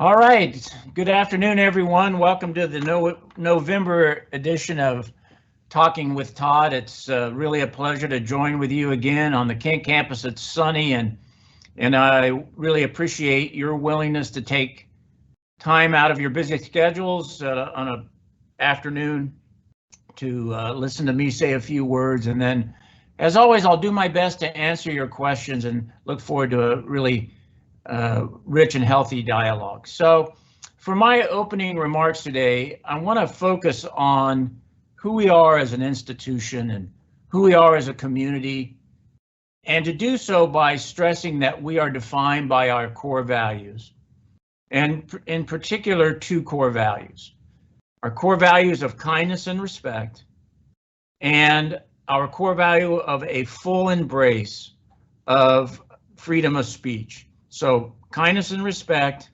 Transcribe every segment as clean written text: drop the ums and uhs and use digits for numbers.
All right. Good afternoon, everyone. Welcome to the November edition of Talking with Todd. It's really a pleasure to join with you again on the Kent campus. It's sunny, and I really appreciate your willingness to take time out of your busy schedules on an afternoon to listen to me say a few words. And then, as always, I'll do my best to answer your questions and look forward to a really rich and healthy dialogue. So for my opening remarks today, I want to focus on who we are as an institution and who we are as a community, and to do so by stressing that we are defined by our core values, and in particular, two core values: our core values of kindness and respect, and our core value of a full embrace of freedom of speech. So kindness and respect,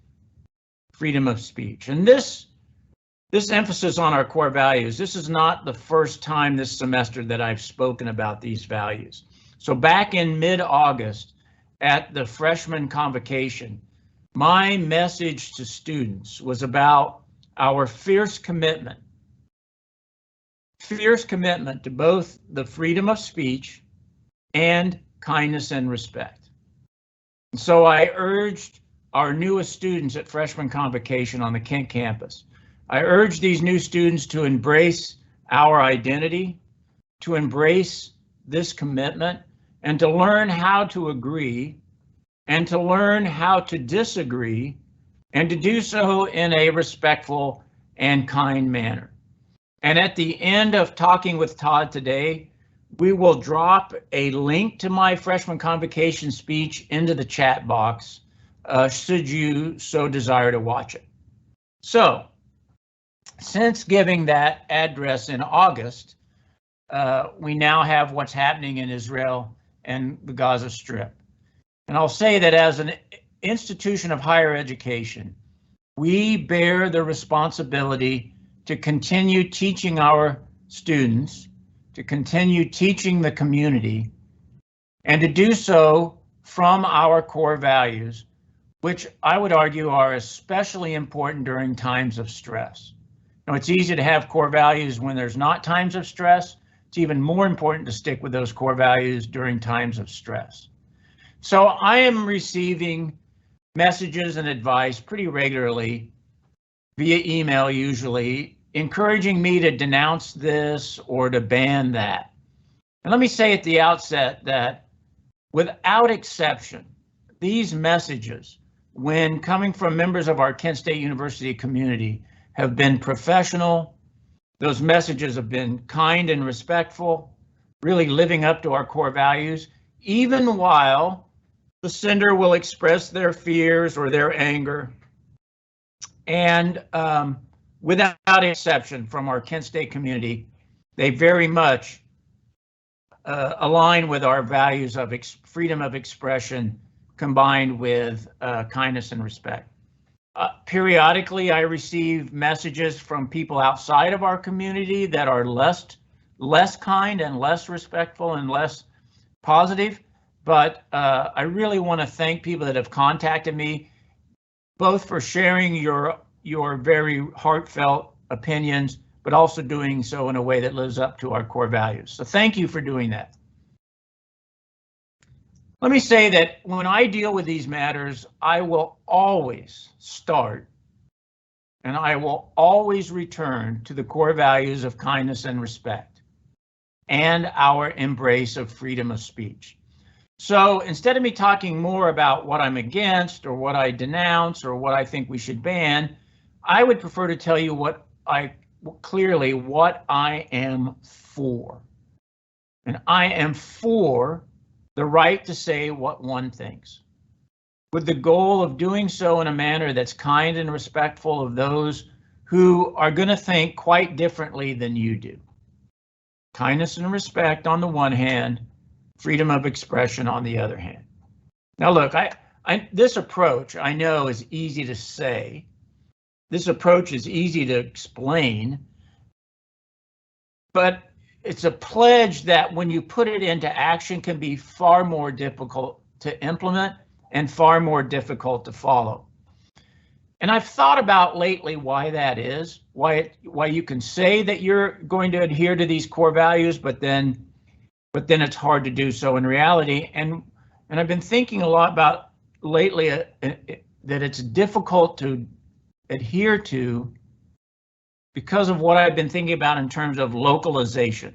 freedom of speech. And this emphasis on our core values, this is not the first time this semester that I've spoken about these values. So back in mid-August at the freshman convocation, my message to students was about our fierce commitment to both the freedom of speech and kindness and respect. So I urged our newest students at freshman convocation on the Kent campus, I urged these new students to embrace our identity, to embrace this commitment, and to learn how to agree, and to learn how to disagree, and to do so in a respectful and kind manner. And at the end of Talking with Todd today, we will drop a link to my freshman convocation speech into the chat box, should you so desire to watch it. So, since giving that address in August, we now have what's happening in Israel and the Gaza Strip. And I'll say that as an institution of higher education, we bear the responsibility to continue teaching our students, to continue teaching the community, and to do so from our core values, which I would argue are especially important during times of stress. Now, it's easy to have core values when there's not times of stress. It's even more important to stick with those core values during times of stress. So I am receiving messages and advice pretty regularly via email, usually, encouraging me to denounce this or to ban that. And let me say at the outset that without exception, these messages, when coming from members of our Kent State University community, have been professional. Those messages have been kind and respectful, really living up to our core values, even while the sender will express their fears or their anger. And without exception from our Kent State community, they very much align with our values of freedom of expression combined with kindness and respect. Periodically, I receive messages from people outside of our community that are less kind and less respectful and less positive, but I really want to thank people that have contacted me, both for sharing your very heartfelt opinions, but also doing so in a way that lives up to our core values. So thank you for doing that. Let me say that when I deal with these matters, I will always start and I will always return to the core values of kindness and respect and our embrace of freedom of speech. So instead of me talking more about what I'm against or what I denounce or what I think we should ban, I would prefer to tell you what I am for. And I am for the right to say what one thinks, with the goal of doing so in a manner that's kind and respectful of those who are going to think quite differently than you do. Kindness and respect on the one hand, freedom of expression on the other hand. Now look, this approach I know is easy to say. This approach is easy to explain, but it's a pledge that when you put it into action can be far more difficult to implement and far more difficult to follow. And I've thought about lately why that is, why you can say that you're going to adhere to these core values, but then it's hard to do so in reality. And I've been thinking a lot about lately that it's difficult to adhere to because of what I've been thinking about in terms of localization.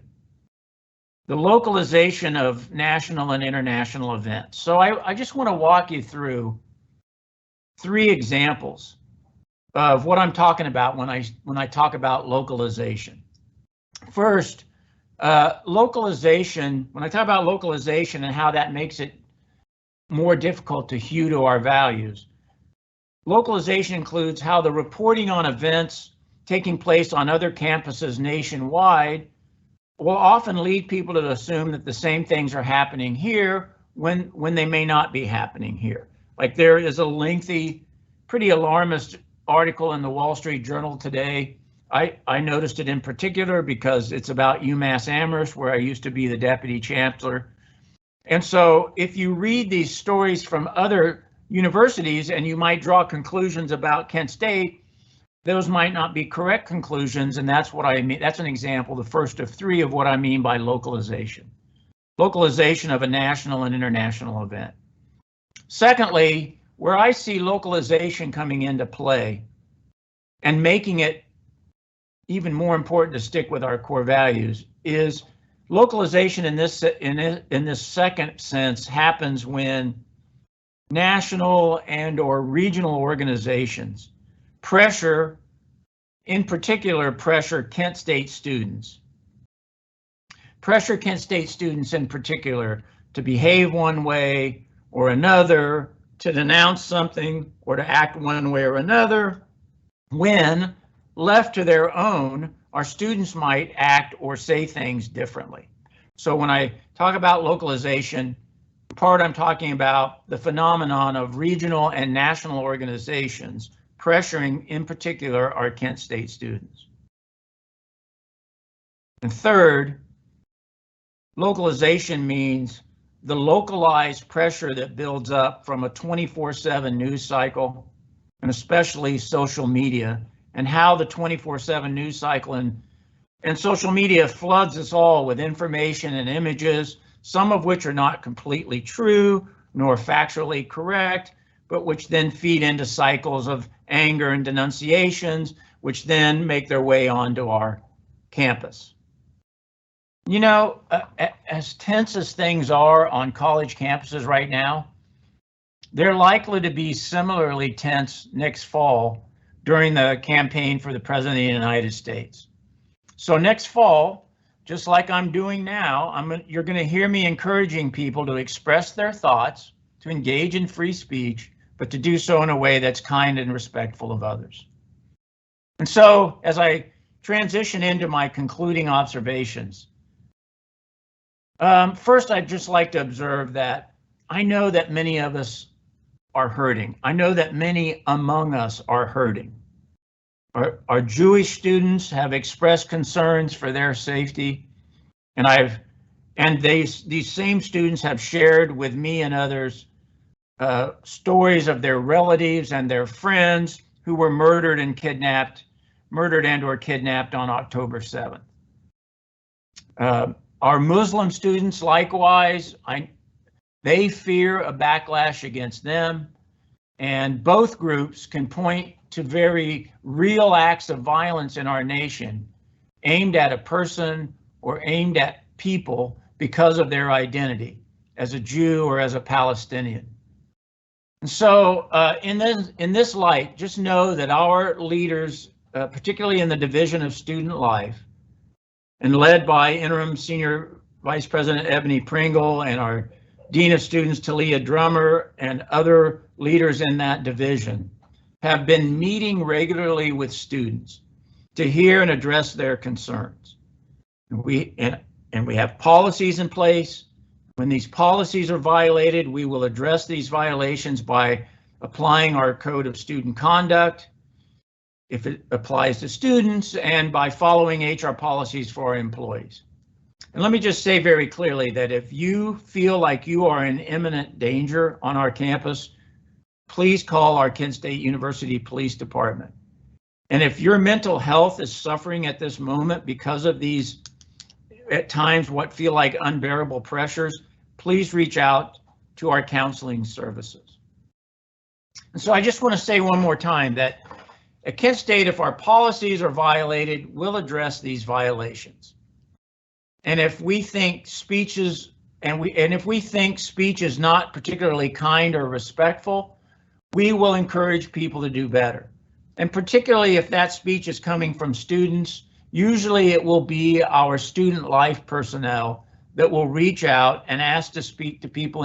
The localization of national and international events. So I just want to walk you through 3 examples of what I'm talking about when I talk about localization. First, localization, when I talk about localization and how that makes it more difficult to hew to our values, localization includes how the reporting on events taking place on other campuses nationwide will often lead people to assume that the same things are happening here when they may not be happening here. Like there is a lengthy, pretty alarmist article in the Wall Street Journal today. I noticed it in particular because it's about UMass Amherst, where I used to be the deputy chancellor. And so if you read these stories from other universities and you might draw conclusions about Kent State, those might not be correct conclusions, and that's what I mean. That's an example, the first of 3 of what I mean by localization. Localization of a national and international event. Secondly, where I see localization coming into play and making it even more important to stick with our core values is localization in this second sense happens when national and or regional organizations pressure, in particular, pressure Kent State students. Pressure Kent State students in particular to behave one way or another, to denounce something or to act one way or another, when left to their own, our students might act or say things differently. So when I talk about localization, in part I'm talking about the phenomenon of regional and national organizations pressuring, in particular, our Kent State students. And third, localization means the localized pressure that builds up from a 24/7 news cycle, and especially social media, and how the 24/7 news cycle and social media floods us all with information and images, some of which are not completely true nor factually correct, but which then feed into cycles of anger and denunciations, which then make their way onto our campus. You know, as tense as things are on college campuses right now, they're likely to be similarly tense next fall during the campaign for the President of the United States. So next fall, just like I'm doing now, you're going to hear me encouraging people to express their thoughts, to engage in free speech, but to do so in a way that's kind and respectful of others. And so as I transition into my concluding observations, first, I'd just like to observe that I know that many of us are hurting. I know that many among us are hurting. Our Jewish students have expressed concerns for their safety, and these same students have shared with me and others stories of their relatives and their friends who were murdered and or kidnapped on October 7th. Our Muslim students, likewise, they fear a backlash against them, and both groups can point to very real acts of violence in our nation aimed at a person or aimed at people because of their identity as a Jew or as a Palestinian. And so in this light, just know that our leaders, particularly in the Division of Student Life, and led by Interim Senior Vice President Ebony Pringle and our Dean of Students Talia Drummer and other leaders in that division, have been meeting regularly with students to hear and address their concerns. And we have policies in place. When these policies are violated, we will address these violations by applying our code of student conduct, if it applies to students, and by following HR policies for our employees. And let me just say very clearly that if you feel like you are in imminent danger on our campus, please call our Kent State University Police Department. And if your mental health is suffering at this moment because of these, at times, what feel like unbearable pressures, please reach out to our counseling services. And so I just want to say one more time that at Kent State, if our policies are violated, we'll address these violations. And if we think speech is, if we think speech is not particularly kind or respectful, we will encourage people to do better. And particularly if that speech is coming from students, usually it will be our student life personnel that will reach out and ask to speak to people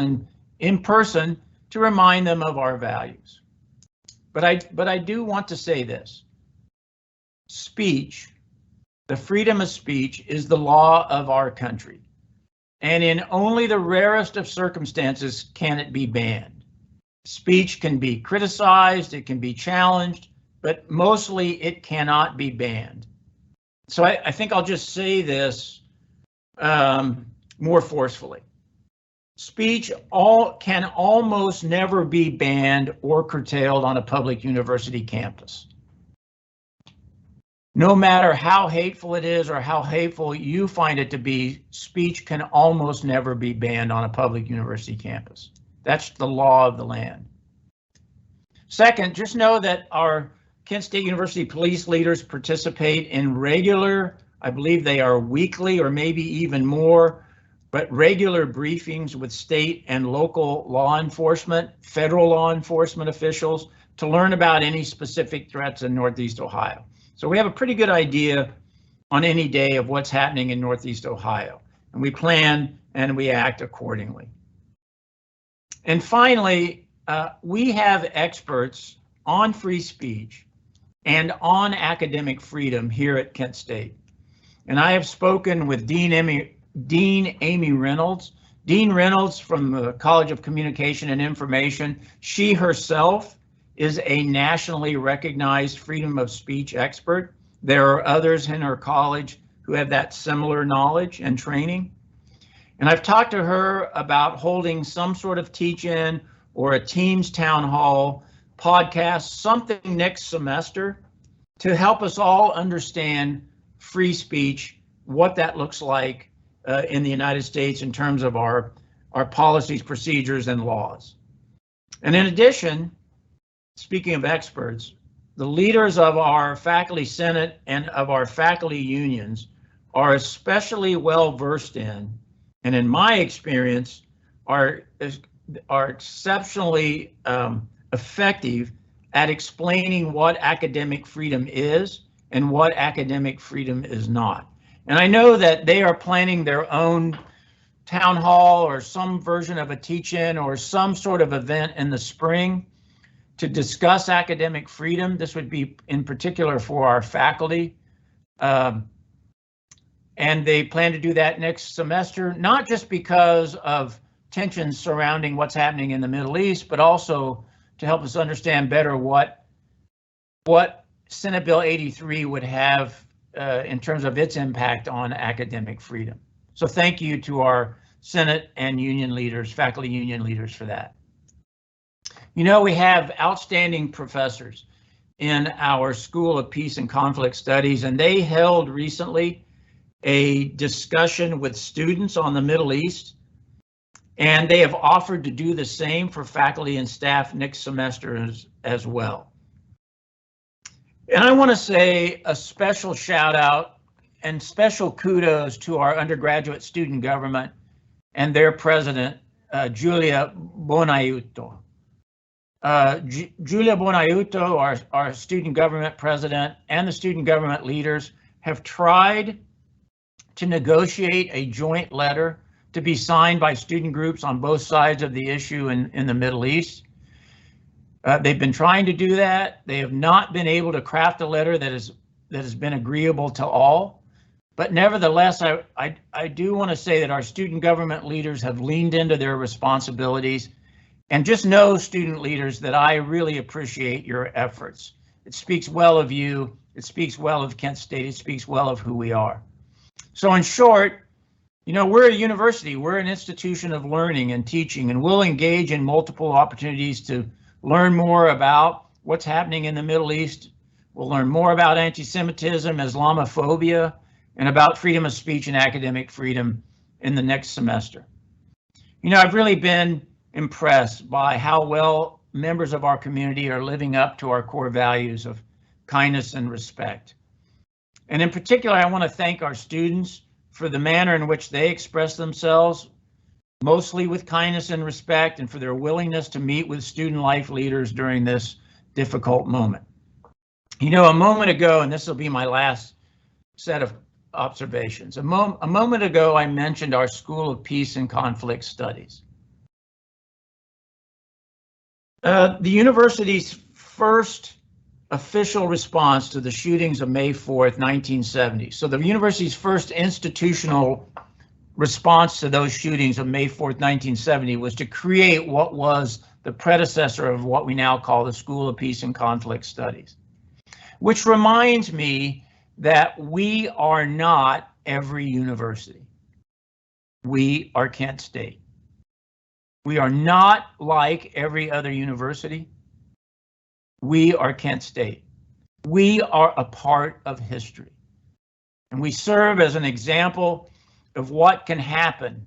in person to remind them of our values. But I do want to say this. Speech, the freedom of speech, is the law of our country. And in only the rarest of circumstances can it be banned. Speech can be criticized, it can be challenged, but mostly it cannot be banned. So I think I'll just say this more forcefully. Speech can almost never be banned or curtailed on a public university campus. No matter how hateful it is or how hateful you find it to be, speech can almost never be banned on a public university campus. That's the law of the land. Second, just know that our Kent State University police leaders participate in regular, I believe they are weekly or maybe even more, but regular briefings with state and local law enforcement, federal law enforcement officials to learn about any specific threats in Northeast Ohio. So we have a pretty good idea on any day of what's happening in Northeast Ohio, and we plan and we act accordingly. And finally, we have experts on free speech and on academic freedom here at Kent State. And I have spoken with Dean Amy Reynolds. Dean Reynolds from the College of Communication and Information. She herself is a nationally recognized freedom of speech expert. There are others in her college who have that similar knowledge and training. And I've talked to her about holding some sort of teach-in or a Teams town hall podcast, something next semester to help us all understand free speech, what that looks like in the United States in terms of our policies, procedures, and laws. And in addition, speaking of experts, the leaders of our faculty senate and of our faculty unions are especially well versed in, and in my experience, are exceptionally effective at explaining what academic freedom is and what academic freedom is not. And I know that they are planning their own town hall or some version of a teach-in or some sort of event in the spring to discuss academic freedom. This would be in particular for our faculty. And they plan to do that next semester, not just because of tensions surrounding what's happening in the Middle East, but also to help us understand better what Senate Bill 83 would have in terms of its impact on academic freedom. So thank you to our Senate and union leaders, faculty union leaders for that. You know, we have outstanding professors in our School of Peace and Conflict Studies, and they held recently a discussion with students on the Middle East, and they have offered to do the same for faculty and staff next semester as well. And I want to say a special shout out and special kudos to our undergraduate student government and their president, Julia Bonaiuto. Julia Bonaiuto, our student government president, and the student government leaders have tried to negotiate a joint letter to be signed by student groups on both sides of the issue in the Middle East. They've been trying to do that. They have not been able to craft a letter that has been agreeable to all. But nevertheless, I do want to say that our student government leaders have leaned into their responsibilities. And just know, student leaders, that I really appreciate your efforts. It speaks well of you. It speaks well of Kent State. It speaks well of who we are. So in short, you know, we're a university. We're an institution of learning and teaching, and we'll engage in multiple opportunities to learn more about what's happening in the Middle East. We'll learn more about anti-Semitism, Islamophobia, and about freedom of speech and academic freedom in the next semester. You know, I've really been impressed by how well members of our community are living up to our core values of kindness and respect. And in particular, I want to thank our students for the manner in which they express themselves, mostly with kindness and respect, and for their willingness to meet with student life leaders during this difficult moment. You know, a moment ago, and this will be my last set of observations, a moment ago I mentioned our School of Peace and Conflict Studies. The university's first official response to the shootings of May 4th, 1970. So the university's first institutional response to those shootings of May 4th, 1970 was to create what was the predecessor of what we now call the School of Peace and Conflict Studies, which reminds me that we are not every university. We are Kent State. We are not like every other university. We are Kent State. We are a part of history. And we serve as an example of what can happen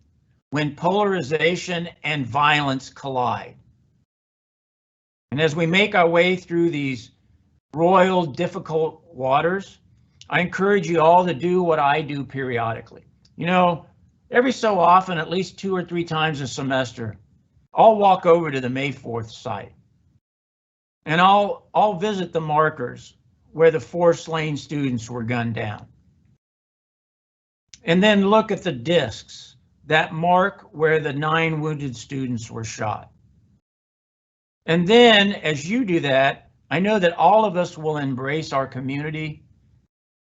when polarization and violence collide. And as we make our way through these royal, difficult waters, I encourage you all to do what I do periodically. You know, every so often, at least 2 or 3 times a semester, I'll walk over to the May 4th site. And I'll visit the markers where the 4 slain students were gunned down. And then look at the discs that mark where the 9 wounded students were shot. And then as you do that, I know that all of us will embrace our community,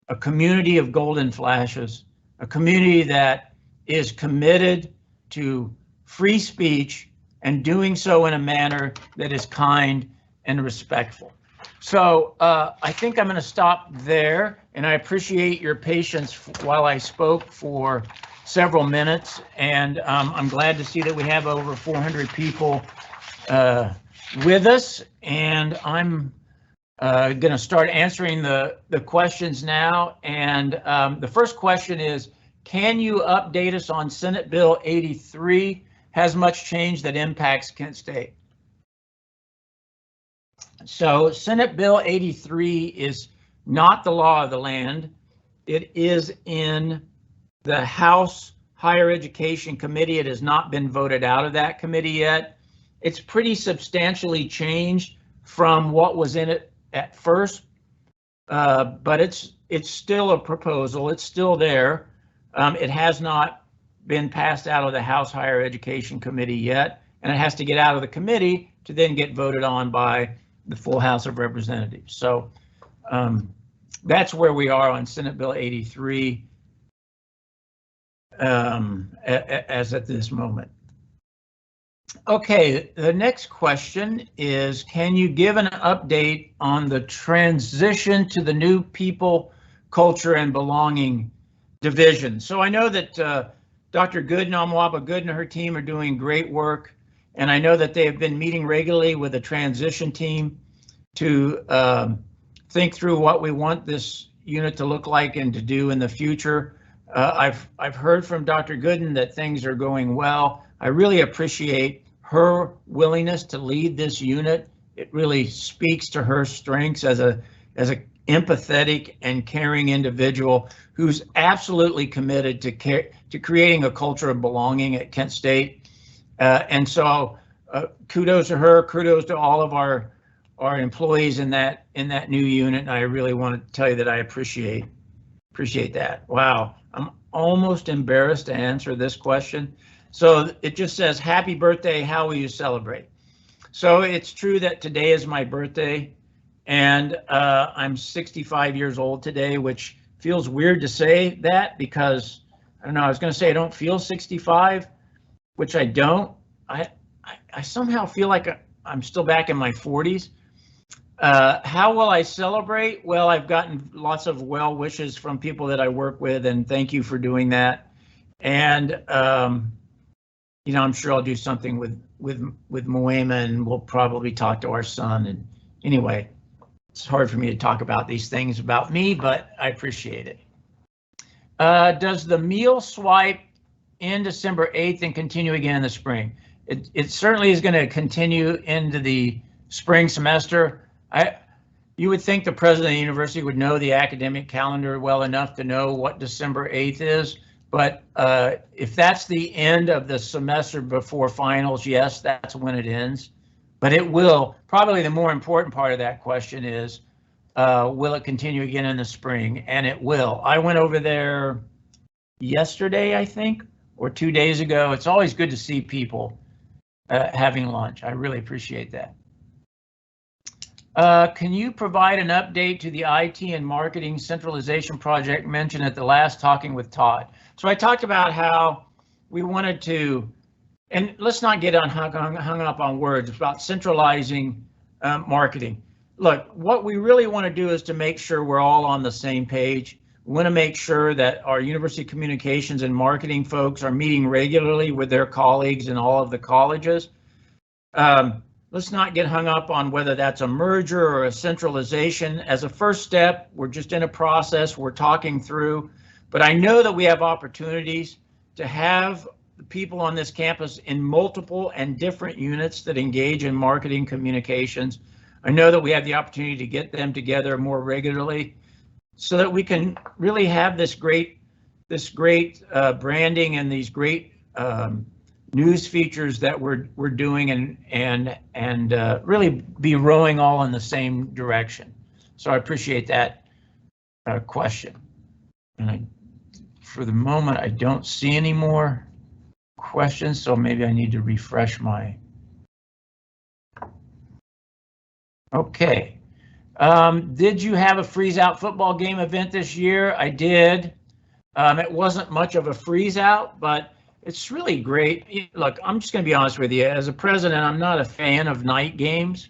a community of golden flashes, a community that is committed to free speech and doing so in a manner that is kind and respectful. So I think I'm going to stop there, and I appreciate your patience while I spoke for several minutes, and I'm glad to see that we have over 400 people with us, and I'm going to start answering the questions now. And the first question is, can you update us on Senate Bill 83? Has much changed that impacts Kent State? So Senate Bill 83 is not the law of the land. It is in the House Higher Education Committee. It has not been voted out of that committee yet. It's pretty substantially changed from what was in it at first, but it's still a proposal. It's still there. It has not been passed out of the House Higher Education Committee yet, and it has to get out of the committee to then get voted on by the full House of Representatives. So that's where we are on Senate Bill 83 as at this moment. Okay, the next question is, can you give an update on the transition to the new people, culture, and belonging division? So I know that Dr. Gooden, Amwaba Gooden, and her team are doing great work, and I know that they have been meeting regularly with the transition team to think through what we want this unit to look like and to do in the future. I've heard from Dr. Gooden that things are going well. I really appreciate her willingness to lead this unit. It really speaks to her strengths as a empathetic and caring individual who's absolutely committed to creating a culture of belonging at Kent State. And so kudos to her, kudos to all of our employees in that new unit. And I really want to tell you that I appreciate that. Wow, I'm almost embarrassed to answer this question. So it just says, happy birthday, how will you celebrate? So it's true that today is my birthday, and I'm 65 years old today, which feels weird to say that because, I don't know, I was going to say I don't feel 65, which I don't. I somehow feel like I'm still back in my 40s. How will I celebrate? Well, I've gotten lots of well wishes from people that I work with, and thank you for doing that. And you know, I'm sure I'll do something with Moema, and we'll probably talk to our son. And anyway, it's hard for me to talk about these things about me, but I appreciate it. Does the meal swipe end December 8th and continue again in the spring? It certainly is going to continue into the spring semester. You would think the president of the university would know the academic calendar well enough to know what December 8th is. But if that's the end of the semester before finals, yes, that's when it ends. But it will, probably the more important part of that question is, will it continue again in the spring? And it will. I went over there yesterday, I think, or 2 days ago. It's always good to see people having lunch. I really appreciate that. Can you provide an update to the IT and marketing centralization project mentioned at the last Talking with Todd? So I talked about how we wanted to, and let's not get hung up on words, it's about centralizing marketing. Look, what we really want to do is to make sure we're all on the same page. We want to make sure that our university communications and marketing folks are meeting regularly with their colleagues in all of the colleges. Let's not get hung up on whether that's a merger or a centralization. As a first step, we're just in a process we're talking through, but I know that we have opportunities to have the people on this campus in multiple and different units that engage in marketing communications. I know that we have the opportunity to get them together more regularly so that we can really have this great branding and these great news features that we're doing and really be rowing all in the same direction. So I appreciate that question. And for the moment, I don't see any more questions, so maybe I need to refresh my. Okay. Did you have a freeze out football game event this year? I did. It wasn't much of a freeze out, but it's really great. Look, I'm just going to be honest with you. As a president, I'm not a fan of night games.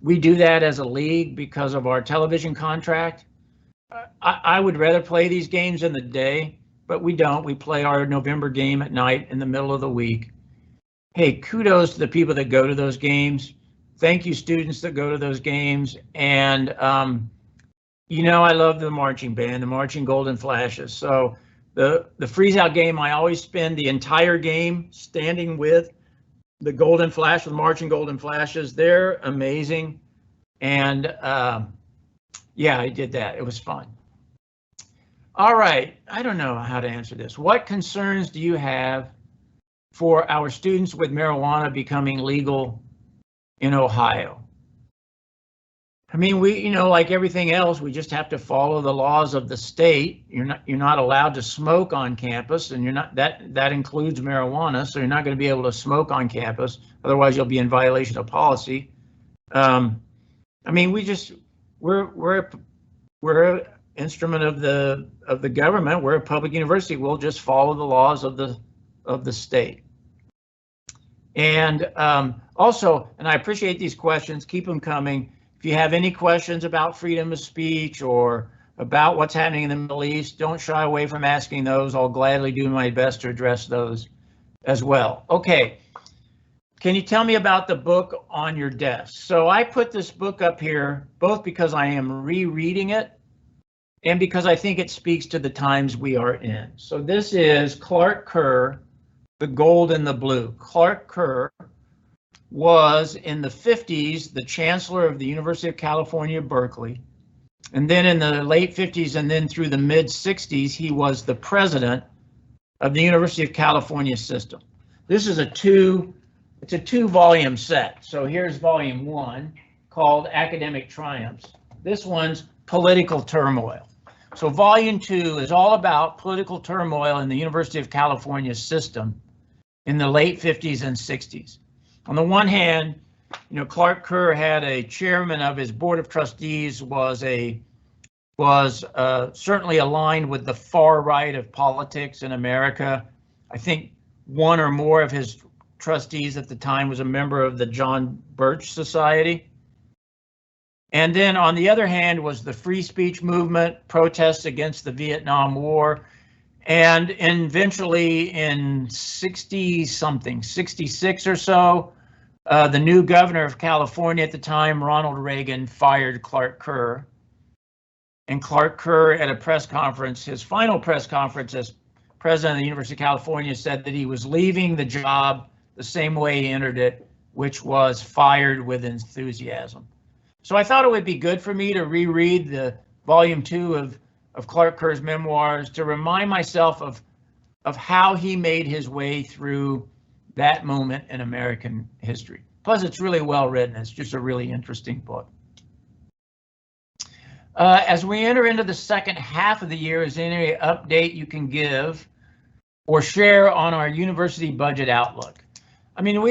We do that as a league because of our television contract. I would rather play these games in the day, but we don't. We play our November game at night in the middle of the week. Hey, kudos to the people that go to those games. Thank you, students that go to those games. And, you know, I love the marching band, the Marching Golden Flashes. So the freeze out game, I always spend the entire game standing with the Golden Flash, the Marching Golden Flashes. They're amazing. And yeah, I did that. It was fun. All right, I don't know how to answer this. What concerns do you have for our students with marijuana becoming legal in Ohio? I mean, we, you know, like everything else, we just have to follow the laws of the state. You're not allowed to smoke on campus, and that includes marijuana. So you're not going to be able to smoke on campus. Otherwise, you'll be in violation of policy. I mean, we're an instrument of the government. We're a public university. We'll just follow the laws of the state. And also, and I appreciate these questions. Keep them coming. If you have any questions about freedom of speech or about what's happening in the Middle East, don't shy away from asking those. I'll gladly do my best to address those as well. Okay, can you tell me about the book on your desk? So I put this book up here both because I am rereading it and because I think it speaks to the times we are in. So this is Clark Kerr, The Gold and the Blue. Clark Kerr was in the 50s the chancellor of the University of California, Berkeley. And then in the late 50s and then through the mid 60s, he was the president of the University of California system. This is it's a two-volume set. So here's volume 1 called Academic Triumphs. This one's Political Turmoil. So volume 2 is all about political turmoil in the University of California system in the late 50s and 60s. On the one hand, you know, Clark Kerr had a chairman of his board of trustees was certainly aligned with the far right of politics in America. I think one or more of his trustees at the time was a member of the John Birch Society. And then on the other hand was the free speech movement, protests against the Vietnam War. And eventually in 60-something, 66 or so, the new governor of California at the time, Ronald Reagan, fired Clark Kerr. And Clark Kerr at a press conference, his final press conference as president of the University of California, said that he was leaving the job the same way he entered it, which was fired with enthusiasm. So I thought it would be good for me to reread the volume 2 of Clark Kerr's memoirs to remind myself of how he made his way through that moment in American history. Plus, it's really well written. It's just a really interesting book. As we enter into the second half of the year, is there any update you can give or share on our university budget outlook? I mean,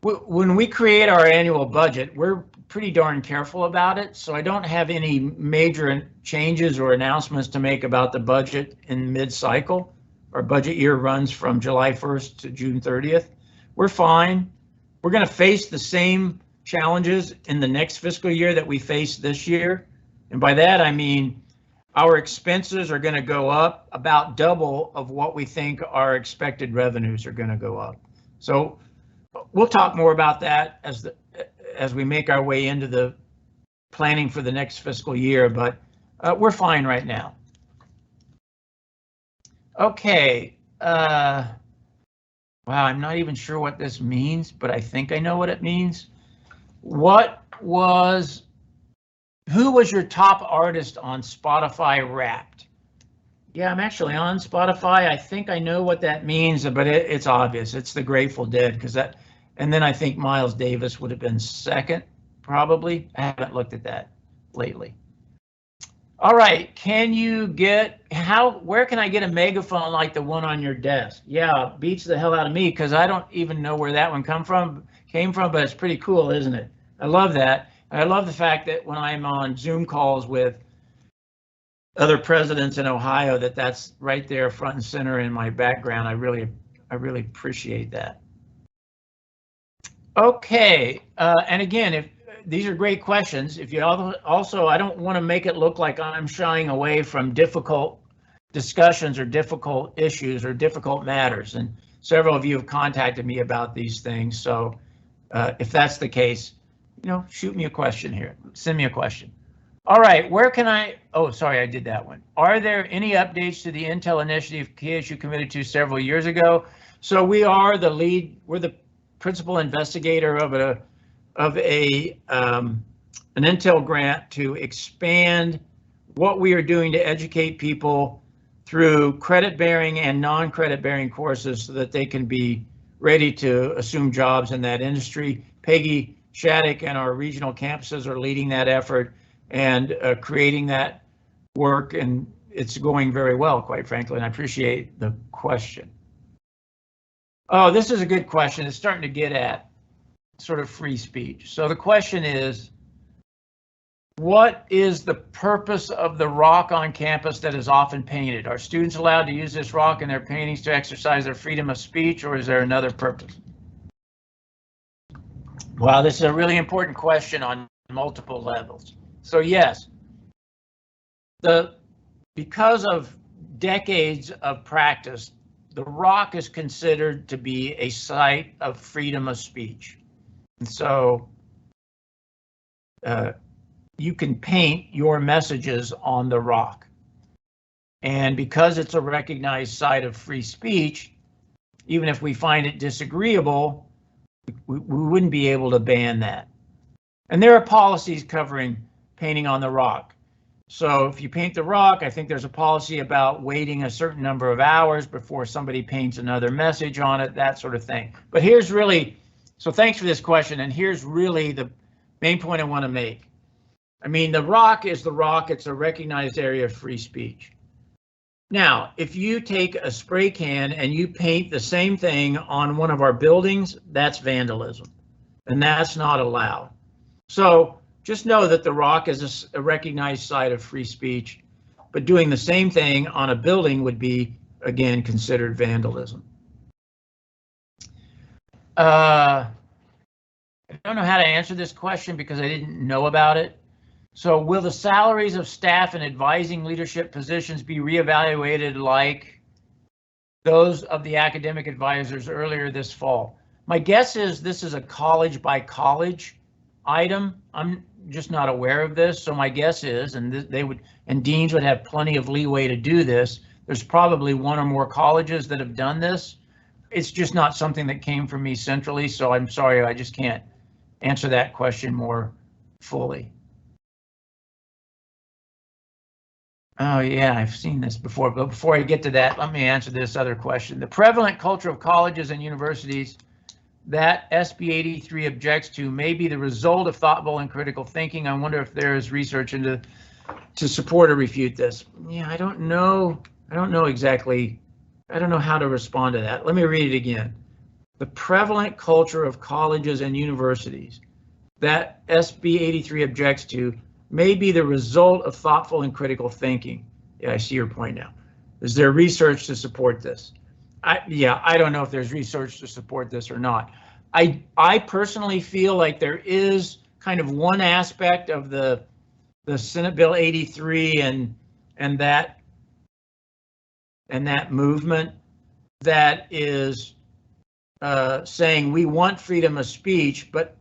when we create our annual budget, we're pretty darn careful about it. So I don't have any major changes or announcements to make about the budget in mid-cycle. Our budget year runs from July 1st to June 30th. We're fine. We're going to face the same challenges in the next fiscal year that we faced this year. And by that, I mean, our expenses are going to go up about double of what we think our expected revenues are going to go up. So we'll talk more about that as we make our way into the planning for the next fiscal year, but we're fine right now. Okay. Wow, I'm not even sure what this means, but I think I know what it means. Who was your top artist on Spotify Wrapped? Yeah, I'm actually on Spotify. I think I know what that means, but it's obvious. It's the Grateful Dead, and then I think Miles Davis would have been second, probably. I haven't looked at that lately. All right, where can I get a megaphone like the one on your desk? Yeah, beats the hell out of me because I don't even know where that one came from, but it's pretty cool, isn't it? I love that. I love the fact that when I'm on Zoom calls with other presidents in Ohio, that's right there front and center in my background. I really appreciate that. Okay, and again, these are great questions. If you also, I don't want to make it look like I'm shying away from difficult discussions or difficult issues or difficult matters. And several of you have contacted me about these things. So if that's the case, shoot me a question here. Send me a question. All right, oh, sorry, I did that one. Are there any updates to the Intel initiative KSU committed to several years ago? So we're the principal investigator of an Intel grant to expand what we are doing to educate people through credit-bearing and non-credit-bearing courses so that they can be ready to assume jobs in that industry. Peggy Shattuck and our regional campuses are leading that effort and creating that work, and it's going very well, quite frankly, and I appreciate the question. Oh, this is a good question. It's starting to get at sort of free speech. So the question is, what is the purpose of the rock on campus that is often painted? Are students allowed to use this rock in their paintings to exercise their freedom of speech, or is there another purpose? Wow, this is a really important question on multiple levels. So yes, because of decades of practice, the rock is considered to be a site of freedom of speech. And so you can paint your messages on the rock. And because it's a recognized site of free speech, even if we find it disagreeable, we wouldn't be able to ban that. And there are policies covering painting on the rock. So if you paint the rock, I think there's a policy about waiting a certain number of hours before somebody paints another message on it, that sort of thing. But so thanks for this question, and here's really the main point I want to make. I mean, the rock is the rock. It's a recognized area of free speech. Now, if you take a spray can and you paint the same thing on one of our buildings, that's vandalism, and that's not allowed. So just know that the rock is a recognized site of free speech, but doing the same thing on a building would be, again, considered vandalism. I don't know how to answer this question because I didn't know about it. So will the salaries of staff in advising leadership positions be reevaluated like those of the academic advisors earlier this fall. My guess is this is a college by college item. I'm just not aware of this, so my guess is, and deans would have plenty of leeway to do this. There's probably one or more colleges that have done this. It's just not something that came from me centrally, so I'm sorry, I just can't answer that question more fully. Oh yeah, I've seen this before, but before I get to that, let me answer this other question. The prevalent culture of colleges and universities that SB 83 objects to may be the result of thoughtful and critical thinking. I wonder if there is research to support or refute this. Yeah, I don't know. I don't know exactly. I don't know how to respond to that. Let me read it again. The prevalent culture of colleges and universities that SB 83 objects to may be the result of thoughtful and critical thinking. Yeah, I see your point now. Is there research to support this? I don't know if there's research to support this or not. I personally feel like there is kind of one aspect of the Senate Bill 83 and that movement that is saying we want freedom of speech, but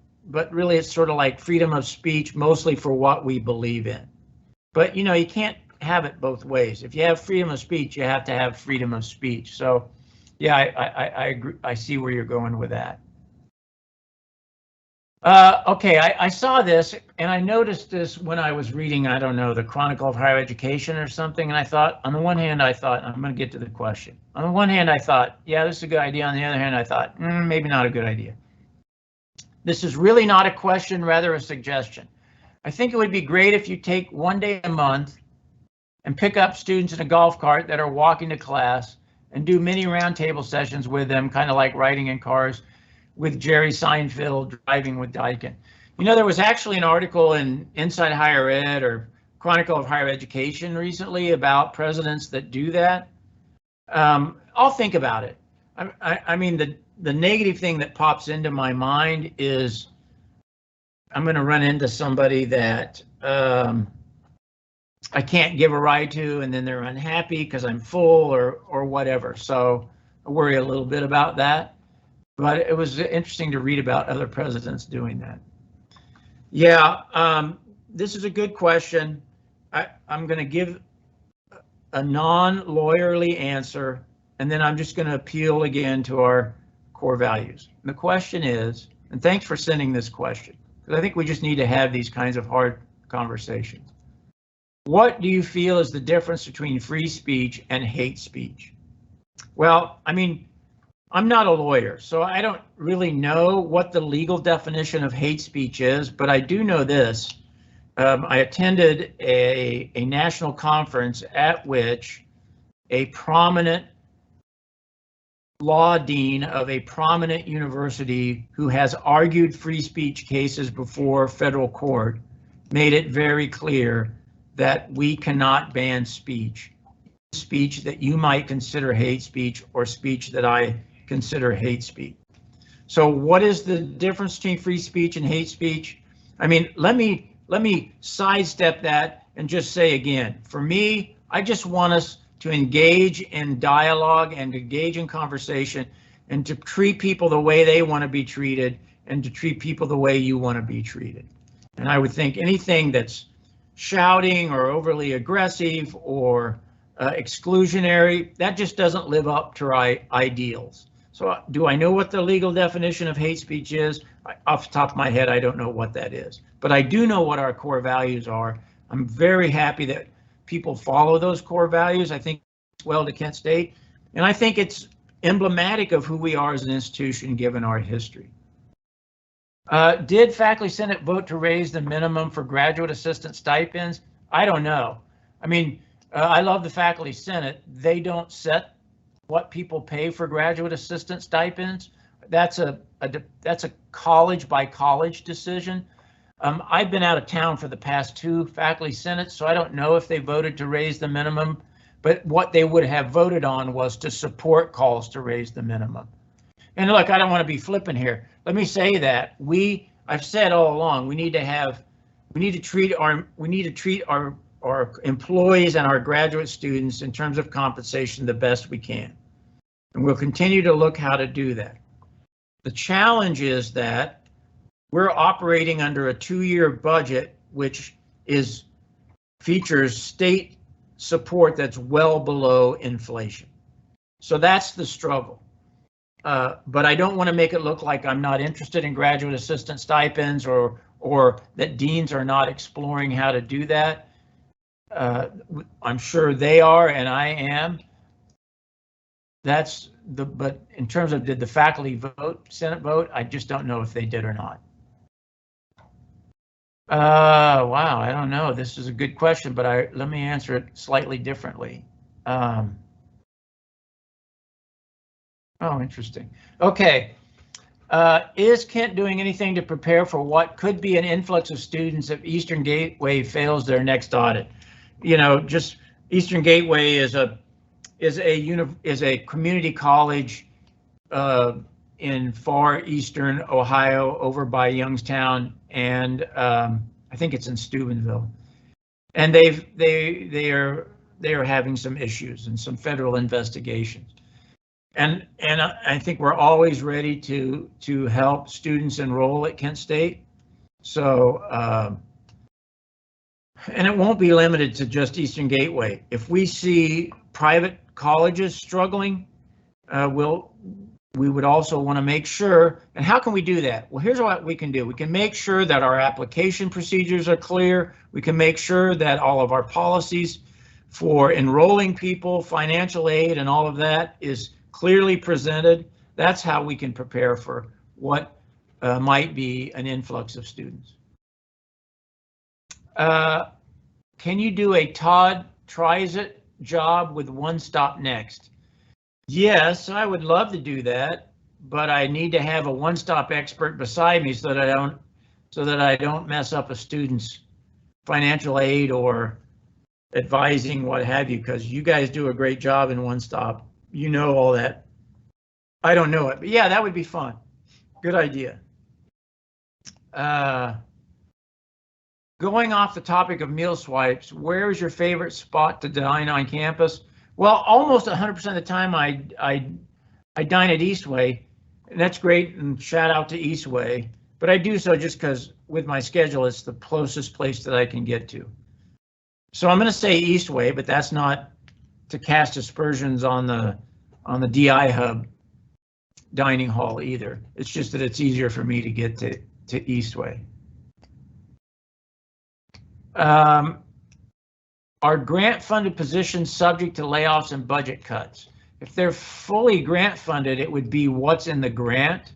really it's sort of like freedom of speech mostly for what we believe in. But you know, you can't have it both ways. If you have freedom of speech, you have to have freedom of speech. So yeah, I agree. I see where you're going with that. Okay, I saw this and I noticed this when I was reading, I don't know, the Chronicle of Higher Education or something. And I thought, on the one hand, I thought, I'm going to get to the question. On the one hand, I thought, yeah, this is a good idea. On the other hand, I thought, maybe not a good idea. This is really not a question, rather a suggestion. I think it would be great if you take one day a month and pick up students in a golf cart that are walking to class and do mini roundtable sessions with them, kind of like riding in cars with Jerry Seinfeld driving with Daikin. You know, there was actually an article in Inside Higher Ed or Chronicle of Higher Education recently about presidents that do that. I'll think about it. I mean, the negative thing that pops into my mind is I'm going to run into somebody that I can't give a ride to, and then they're unhappy because I'm full or whatever. So I worry a little bit about that. But it was interesting to read about other presidents doing that. Yeah, this is a good question. I'm going to give a non-lawyerly answer, and then I'm just going to appeal again to our core values. And the question is, and thanks for sending this question, because I think we just need to have these kinds of hard conversations. What do you feel is the difference between free speech and hate speech? Well, I mean, I'm not a lawyer, so I don't really know what the legal definition of hate speech is, but I do know this. I attended a national conference at which a prominent law dean of a prominent university who has argued free speech cases before federal court made it very clear that we cannot ban speech that you might consider hate speech or speech that I consider hate speech. So what is the difference between free speech and hate speech? I mean, let me sidestep that and just say again, for me, I just want us to engage in dialogue and engage in conversation and to treat people the way they want to be treated and to treat people the way you want to be treated. And I would think anything that's shouting or overly aggressive or exclusionary, that just doesn't live up to our ideals. So do I know what the legal definition of hate speech is? Off the top of my head, I don't know what that is, but I do know what our core values are. I'm very happy that people follow those core values. I think it's well to Kent State, and I think it's emblematic of who we are as an institution given our history. Did Faculty Senate vote to raise the minimum for graduate assistant stipends? I don't know. I mean, I love the Faculty Senate. They don't set what people pay for graduate assistant stipends. That's a college by college decision. I've been out of town for the past 2 faculty senates, so I don't know if they voted to raise the minimum, but what they would have voted on was to support calls to raise the minimum. And look, I don't want to be flippant here. Let me say that I've said all along, we need to treat our employees and our graduate students in terms of compensation the best we can. And we'll continue to look how to do that. The challenge is that we're operating under a 2-year budget, which features state support that's well below inflation. So that's the struggle. But I don't want to make it look like I'm not interested in graduate assistant stipends or that deans are not exploring how to do that. I'm sure they are, and I am. But in terms of did the faculty vote, Senate vote, I just don't know if they did or not. Wow, I don't know. This is a good question, but let me answer it slightly differently. Oh, interesting. Okay. Is Kent doing anything to prepare for what could be an influx of students if Eastern Gateway fails their next audit? You know, just Eastern Gateway is a community college in far eastern Ohio, over by Youngstown, and I think it's in Steubenville. And they are having some issues and some federal investigations. And I think we're always ready to help students enroll at Kent State. So, and it won't be limited to just Eastern Gateway. If we see private colleges struggling, we would also want to make sure. And how can we do that? Well, here's what we can do. We can make sure that our application procedures are clear. We can make sure that all of our policies for enrolling people, financial aid, and all of that is clearly presented. That's how we can prepare for what might be an influx of students. Can you do a Todd Tries It job with One Stop Next? Yes, I would love to do that, but I need to have a one-stop expert beside me so that I don't mess up a student's financial aid or advising, what have you, because you guys do a great job in One Stop. You know all that. I don't know it, but yeah, that would be fun. Good idea. Going off the topic of meal swipes, where is your favorite spot to dine on campus? Well, almost 100% of the time I dine at Eastway, and that's great, and shout out to Eastway, but I do so just because with my schedule, it's the closest place that I can get to. So I'm going to say Eastway, but that's not to cast aspersions on the DI Hub dining hall either. It's just that it's easier for me to get to Eastway. Are grant-funded positions subject to layoffs and budget cuts? If they're fully grant-funded, it would be what's in the grant.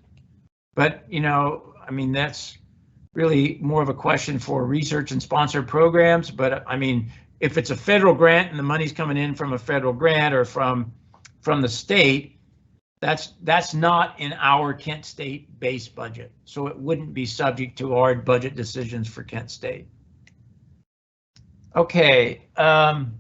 But, you know, I mean, that's really more of a question for research and sponsored programs. But, I mean, if it's a federal grant and the money's coming in from a federal grant or from the state, that's not in our Kent State base budget. So it wouldn't be subject to our budget decisions for Kent State. Okay, I'm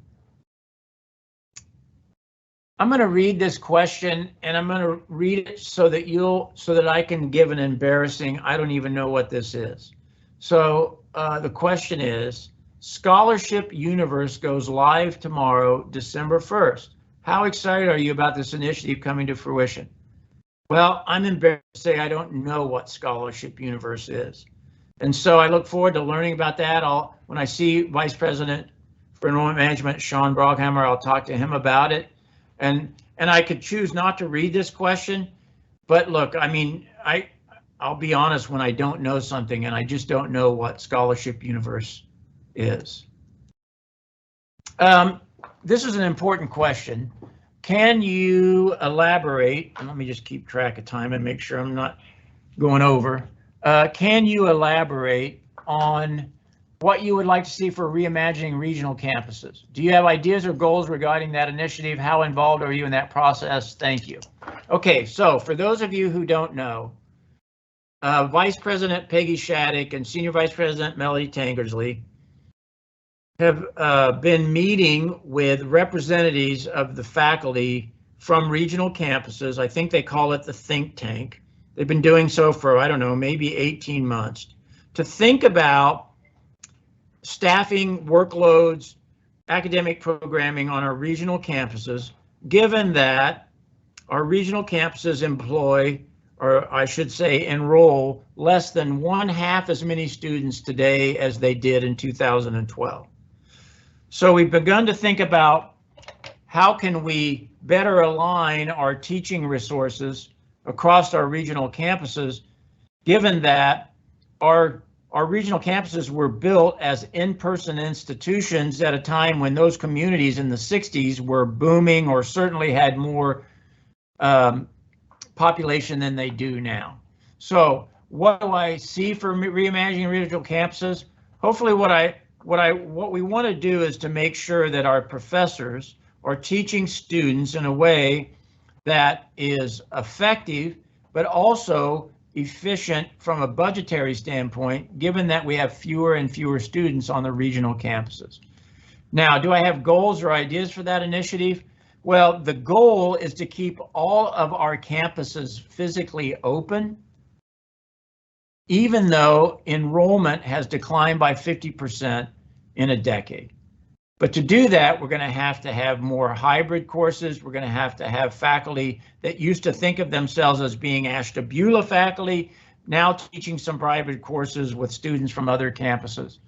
going to read this question, and I'm going to read it so that I can give an embarrassing, I don't even know what this is. So the question is, Scholarship Universe goes live tomorrow, December 1st. How excited are you about this initiative coming to fruition? Well, I'm embarrassed to say I don't know what Scholarship Universe is. And so I look forward to learning about that. When I see Vice President for Enrollment Management, Sean Broghammer, I'll talk to him about it. And I could choose not to read this question, but look, I mean, I'll be honest when I don't know something, and I just don't know what Scholarship Universe is. This is an important question. Can you elaborate? And let me just keep track of time and make sure I'm not going over. Can you elaborate on what you would like to see for reimagining regional campuses? Do you have ideas or goals regarding that initiative? How involved are you in that process? Thank you. Okay, so for those of you who don't know, Vice President Peggy Shattuck and Senior Vice President Melody Tankersley have been meeting with representatives of the faculty from regional campuses. I think they call it the think tank. They've been doing so for, I don't know, maybe 18 months to think about staffing, workloads, academic programming on our regional campuses, given that our regional campuses employ, or I should say enroll, less than 1/2 as many students today as they did in 2012. So we've begun to think about how can we better align our teaching resources across our regional campuses, given that our regional campuses were built as in-person institutions at a time when those communities in the 60s were booming or certainly had more population than they do now. So what do I see for reimagining regional campuses? Hopefully what we want to do is to make sure that our professors are teaching students in a way that is effective, but also efficient from a budgetary standpoint, given that we have fewer and fewer students on the regional campuses. Now, do I have goals or ideas for that initiative? Well, the goal is to keep all of our campuses physically open, even though enrollment has declined by 50% in a decade. But to do that, we're going to have more hybrid courses. We're going to have faculty that used to think of themselves as being Ashtabula faculty, now teaching some private courses with students from other campuses.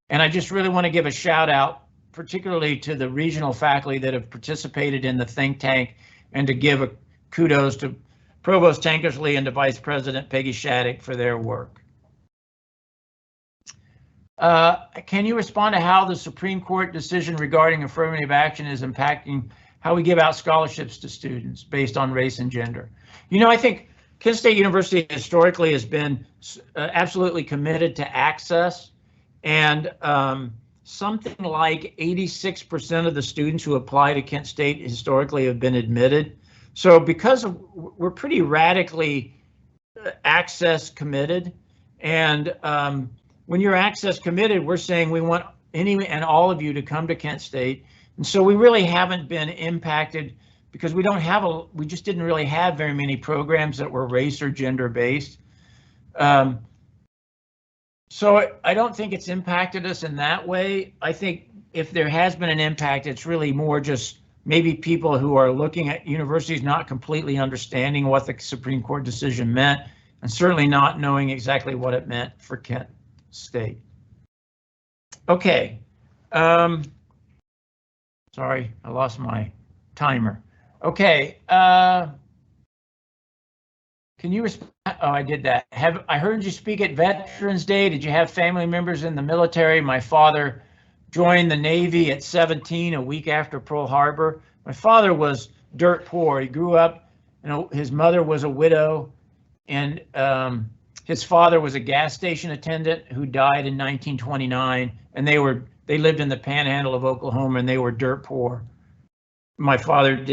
And I just really want to give a shout out, particularly to the regional faculty that have participated in the think tank, and to give a kudos to Provost Tankersley and to Vice President Peggy Shattuck for their work. Can you respond to how the Supreme Court decision regarding affirmative action is impacting how we give out scholarships to students based on race and gender? You know, I think Kent State University historically has been absolutely committed to access, and something like 86% of the students who apply to Kent State historically have been admitted. So because we're pretty radically access committed, and when you're access committed, we're saying we want any and all of you to come to Kent State. And so we really haven't been impacted because we just didn't really have very many programs that were race or gender based. So I don't think it's impacted us in that way. I think if there has been an impact, it's really more just maybe people who are looking at universities not completely understanding what the Supreme Court decision meant, and certainly not knowing exactly what it meant for Kent State. Okay. Sorry, I lost my timer. Okay. Can you respond? Oh, I did that. I heard you speak at Veterans Day? Did you have family members in the military? My father joined the Navy at 17, a week after Pearl Harbor. My father was dirt poor. He grew up, his mother was a widow, and his father was a gas station attendant who died in 1929, and they lived in the panhandle of Oklahoma, and they were dirt poor. My father and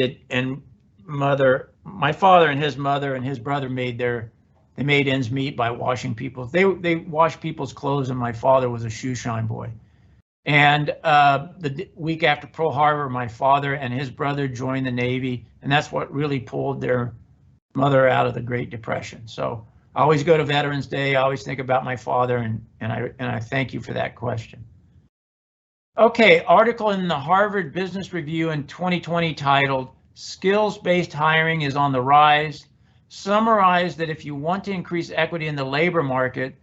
his mother and his brother made ends meet by washing people. They washed people's clothes, and my father was a shoe shine boy. And the week after Pearl Harbor, my father and his brother joined the Navy, and that's what really pulled their mother out of the Great Depression. So I always go to Veterans Day. I always think about my father, and I thank you for that question. Okay, article in the Harvard Business Review in 2020 titled "Skills-Based Hiring is on the Rise" summarized that if you want to increase equity in the labor market,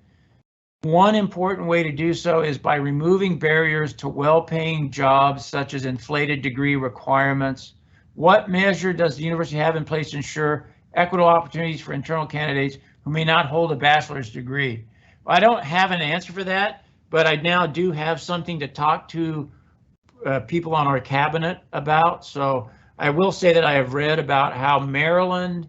one important way to do so is by removing barriers to well-paying jobs such as inflated degree requirements. What measure does the university have in place to ensure equitable opportunities for internal candidates who may not hold a bachelor's degree? Well, I don't have an answer for that, but I now do have something to talk to people on our cabinet about. So I will say that I have read about how Maryland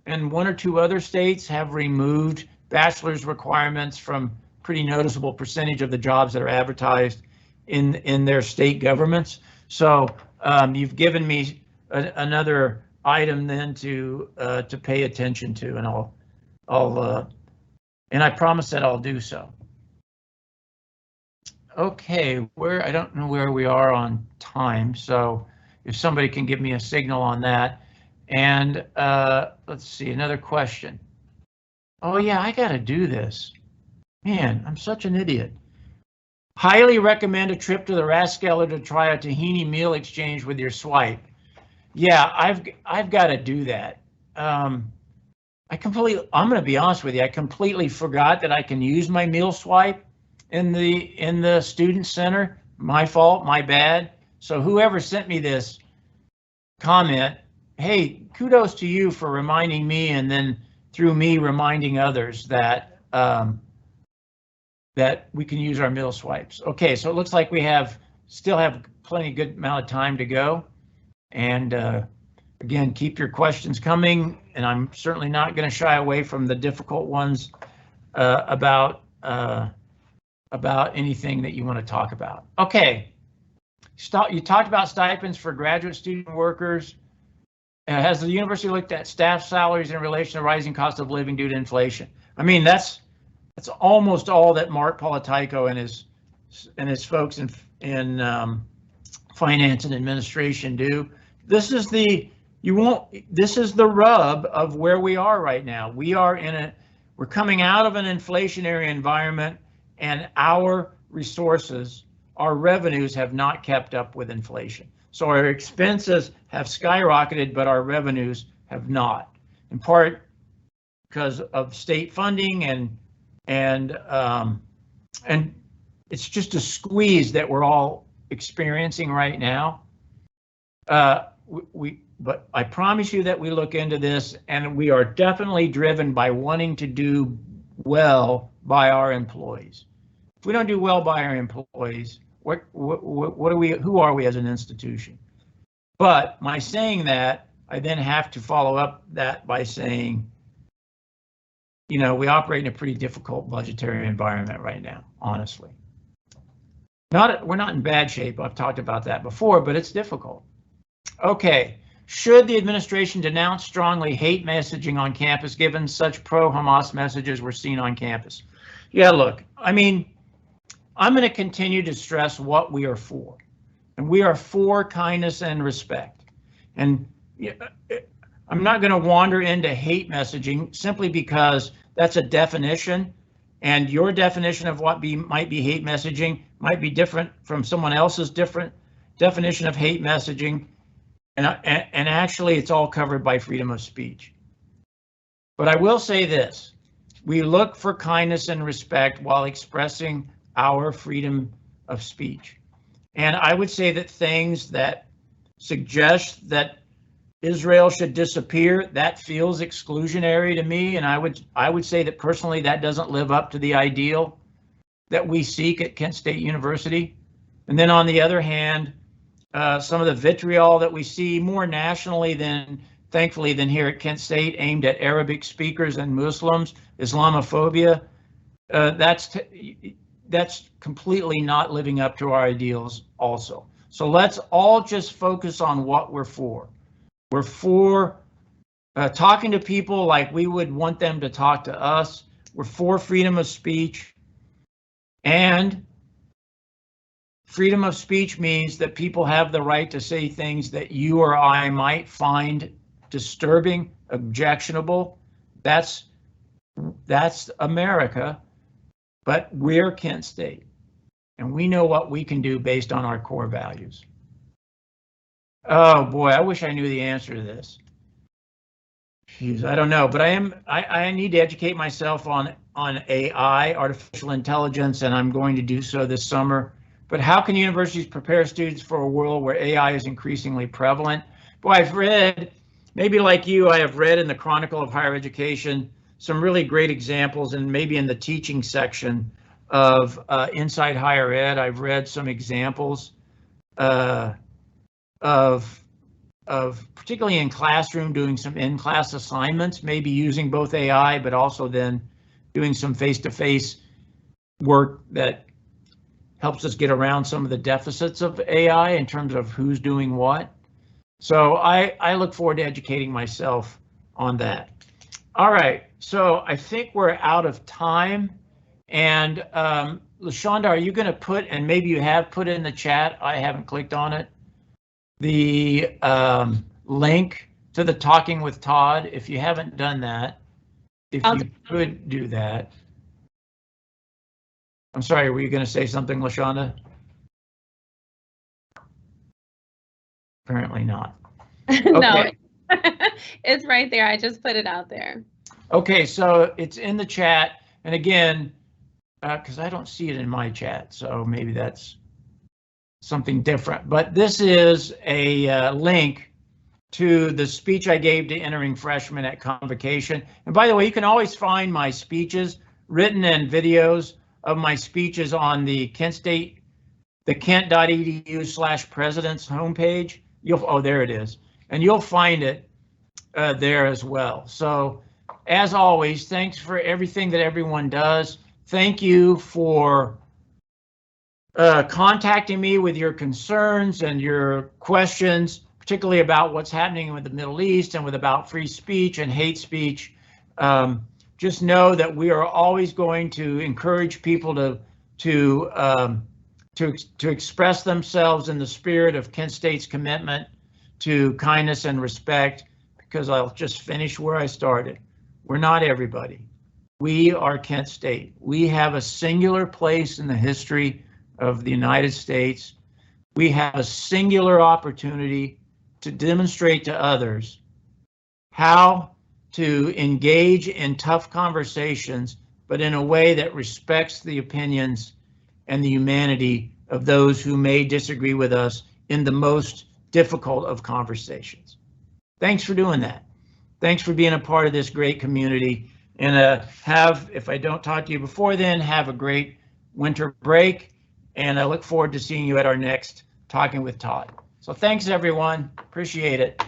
and one or two other states have removed bachelor's requirements from pretty noticeable percentage of the jobs that are advertised in their state governments. So you've given me another item then to pay attention to, and and I promise that I'll do so. Okay, I don't know where we are on time, so if somebody can give me a signal on that. And let's see, another question. Oh yeah, I gotta do this. Man, I'm such an idiot. Highly recommend a trip to the Rathskeller to try a tahini meal exchange with your swipe. Yeah, I've got to do that. I'm going to be honest with you. I completely forgot that I can use my meal swipe in the student center. My fault, my bad. So whoever sent me this comment, hey, kudos to you for reminding me, and then through me reminding others that that we can use our meal swipes. Okay, so it looks like we still have plenty good amount of time to go, and again, keep your questions coming, and I'm certainly not going to shy away from the difficult ones about anything that you want to talk about. Okay, you talked about stipends for graduate student workers. Has the university looked at staff salaries in relation to rising cost of living due to inflation? I mean, that's almost all that Mark Politico and his folks in finance and administration do. This is the rub of where we are right now. We're coming out of an inflationary environment, and our resources, our revenues have not kept up with inflation. So our expenses have skyrocketed, but our revenues have not, in part because of state funding and it's just a squeeze that we're all experiencing right now. But I promise you that we look into this, and we are definitely driven by wanting to do well by our employees. If we don't do well by our employees, who are we as an institution? But my saying that, I then have to follow up that by saying, we operate in a pretty difficult budgetary environment right now, honestly. We're not in bad shape. I've talked about that before, but it's difficult. Okay, should the administration denounce strongly hate messaging on campus given such pro-Hamas messages were seen on campus? Yeah, look, I mean, I'm going to continue to stress what we are for. And we are for kindness and respect. And I'm not going to wander into hate messaging simply because that's a definition, and your definition of what might be hate messaging might be different from someone else's different definition of hate messaging. And actually, it's all covered by freedom of speech. But I will say this: we look for kindness and respect while expressing our freedom of speech. And I would say that things that suggest that Israel should disappear, that feels exclusionary to me. And I would say that personally, that doesn't live up to the ideal that we seek at Kent State University. And then on the other hand, some of the vitriol that we see more nationally thankfully than here at Kent State, aimed at Arabic speakers and Muslims, Islamophobia, that's completely not living up to our ideals also. So let's all just focus on what we're for. We're for talking to people like we would want them to talk to us. We're for freedom of speech. And freedom of speech means that people have the right to say things that you or I might find disturbing, objectionable. That's America. But we're Kent State, and we know what we can do based on our core values. Oh boy, I wish I knew the answer to this. Jeez, I don't know, but I need to educate myself on AI, artificial intelligence, and I'm going to do so this summer. But how can universities prepare students for a world where AI is increasingly prevalent? Boy, I've read, maybe like you, I have read in the Chronicle of Higher Education some really great examples, and maybe in the teaching section of Inside Higher Ed, I've read some examples of particularly in classroom, doing some in-class assignments, maybe using both AI, but also then doing some face-to-face work that helps us get around some of the deficits of AI in terms of who's doing what. So I look forward to educating myself on that. All right, so I think we're out of time. And LaShonda, are you going to put, and maybe you have put in the chat, I haven't clicked on it, the link to the Talking with Todd? If you haven't done that, if you could do that. I'm sorry, were you going to say something, LaShonda? Apparently not. No, Okay. it's right there. I just put it out there. Okay, so it's in the chat. And again, because I don't see it in my chat, so maybe that's something different. But this is a link to the speech I gave to entering freshmen at Convocation. And by the way, you can always find my speeches, written and videos of my speeches on the Kent State, the kent.edu/presidents homepage. Oh, there it is. And you'll find it there as well. So as always, thanks for everything that everyone does. Thank you for contacting me with your concerns and your questions, particularly about what's happening with the Middle East and about free speech and hate speech. Just know that we are always going to encourage people to express themselves in the spirit of Kent State's commitment to kindness and respect, because I'll just finish where I started. We're not everybody. We are Kent State. We have a singular place in the history of the United States. We have a singular opportunity to demonstrate to others how to engage in tough conversations, but in a way that respects the opinions and the humanity of those who may disagree with us in the most difficult of conversations. Thanks for doing that. Thanks for being a part of this great community. And if I don't talk to you before then, have a great winter break. And I look forward to seeing you at our next Talking with Todd. So thanks, everyone. Appreciate it.